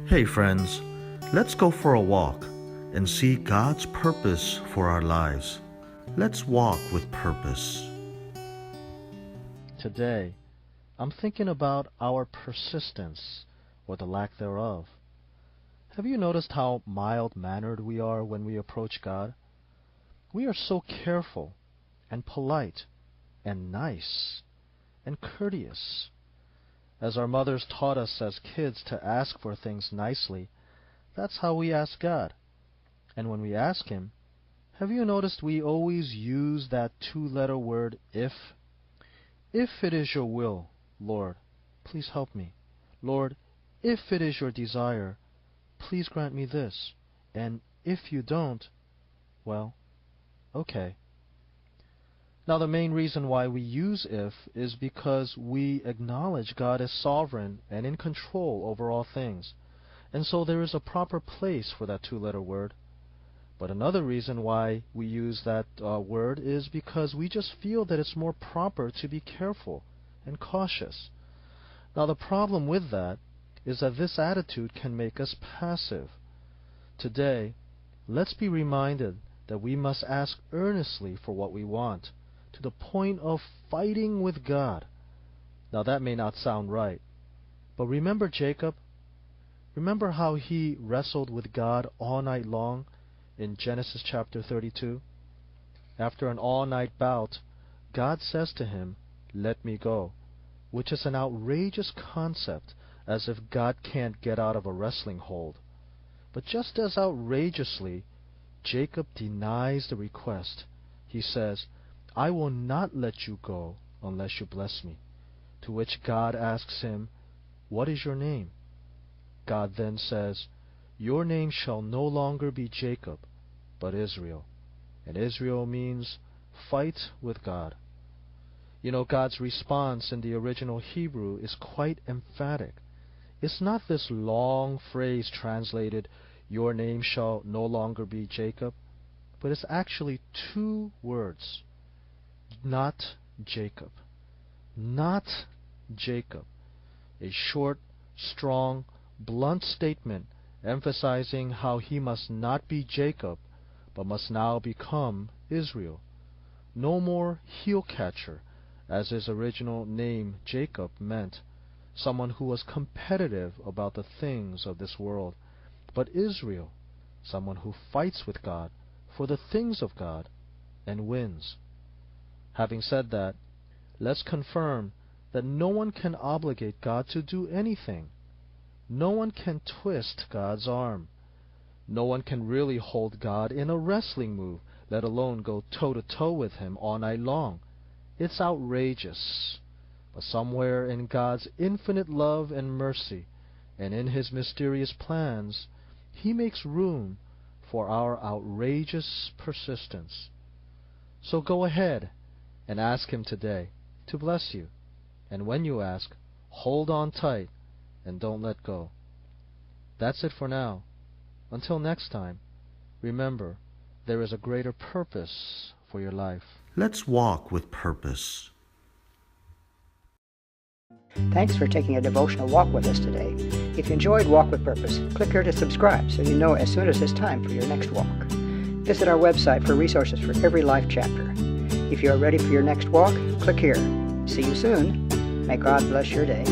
Hey friends, let's go for a walk and see God's purpose for our lives. Let's walk with purpose. Today, I'm thinking about our persistence, or the lack thereof. Have you noticed how mild-mannered we are when we approach God? We are so careful and polite and nice and courteous. As our mothers taught us as kids to ask for things nicely, that's how we ask God. And when we ask Him, have you noticed we always use that two-letter word, if? If it is your will, Lord, please help me. Lord, if it is your desire, please grant me this. And if you don't, well, okay. Now, the main reason why we use if is because we acknowledge God as sovereign and in control over all things. And so there is a proper place for that two-letter word. But another reason why we use that word is because we just feel that it's more proper to be careful and cautious. Now, the problem with that is that this attitude can make us passive. Today, let's be reminded that we must ask earnestly for what we want, to the point of fighting with God. Now, that may not sound right, but remember Jacob? Remember how he wrestled with God all night long in Genesis chapter 32? After an all-night bout, God says to him, "Let me go," which is an outrageous concept, as if God can't get out of a wrestling hold. But just as outrageously, Jacob denies the request. He says, "I will not let you go unless you bless me." To which God asks him, "What is your name?" God then says, "Your name shall no longer be Jacob, but Israel." And Israel means fight with God. You know, God's response in the original Hebrew is quite emphatic. It's not this long phrase translated, "Your name shall no longer be Jacob," but it's actually two words. Not Jacob. Not Jacob. A short, strong, blunt statement emphasizing how he must not be Jacob, but must now become Israel. No more heel catcher, as his original name Jacob meant, someone who was competitive about the things of this world, but Israel, someone who fights with God for the things of God and wins. Having said that, let's confirm that no one can obligate God to do anything. No one can twist God's arm. No one can really hold God in a wrestling move, let alone go toe-to-toe with Him all night long. It's outrageous. But somewhere in God's infinite love and mercy, and in His mysterious plans, He makes room for our outrageous persistence. So go ahead and ask Him today to bless you. And when you ask, hold on tight and don't let go. That's it for now. Until next time, remember, there is a greater purpose for your life. Let's walk with purpose. Thanks for taking a devotional walk with us today. If you enjoyed Walk with Purpose, click here to subscribe so you know as soon as it's time for your next walk. Visit our website for resources for every life chapter. If you are ready for your next walk, click here. See you soon. May God bless your day.